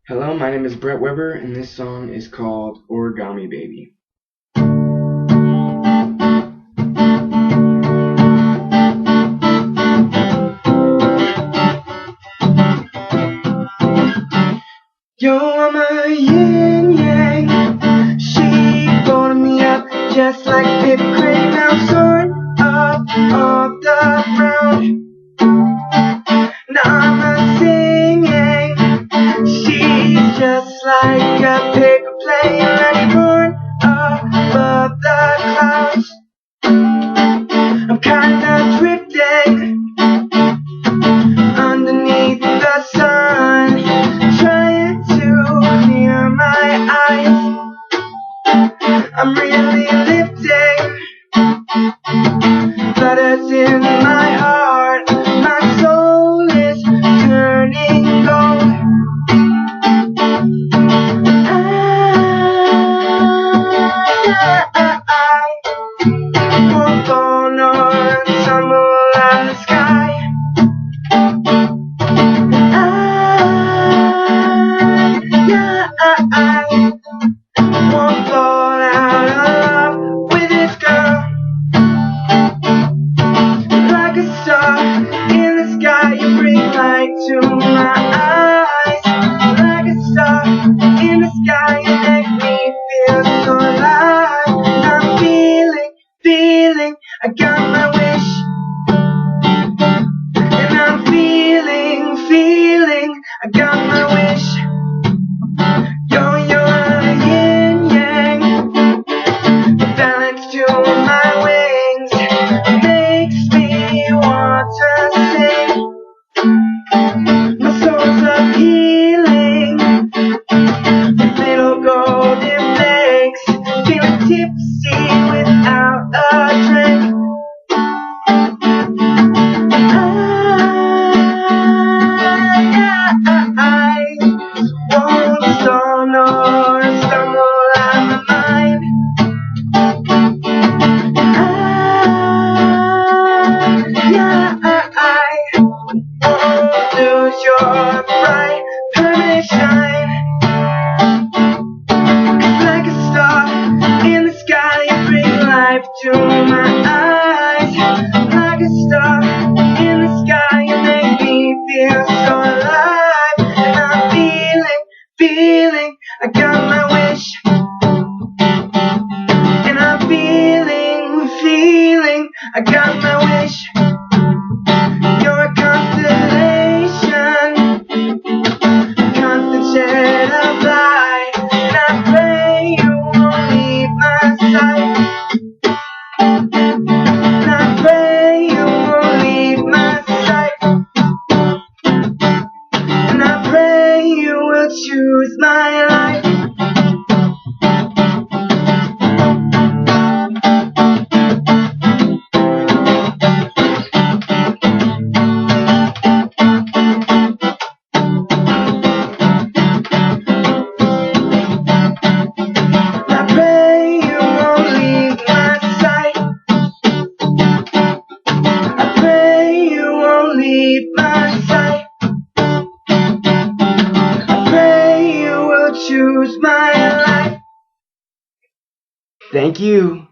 Hello, my name is Brett Weber, and this song is called Origami Baby. You're my yin yang. She folded me up just like whipped cream. Now soaring up off the ground. Now I'm not singing. She's just like a paper plane, like born above the clouds. I'm kinda drifting underneath the sun, trying to clear my eyes. I'm really lifting, flutters in my heart. My soul is turning gold. I won't fall nor tumble out of the sky. I won't fall out of love with this girl. Like a star in the sky, you bring light to my eyes. Like a star in the sky, you make me feel so alive. I'm feeling, I got my wish. And I'm feeling, I got my wish. You're a yin yang, balance to my wings, makes me want to sing. My soul's a healing, little golden flakes, feeling tipsy without a drink. I won't stall nor stumble out of my mind. I won't lose your bright permanent shine. Like a star in the sky, you bring life to my eyes. Like a star in the sky, you make me feel so alive. And I'm feeling, I got my wish. And I'm feeling, I got my wish. You're a constellation, constant shed of light. And I pray you won't leave my sight. And I pray you won't leave my sight. And I pray you will choose my life. My sight. I pray you will choose my life. Thank you.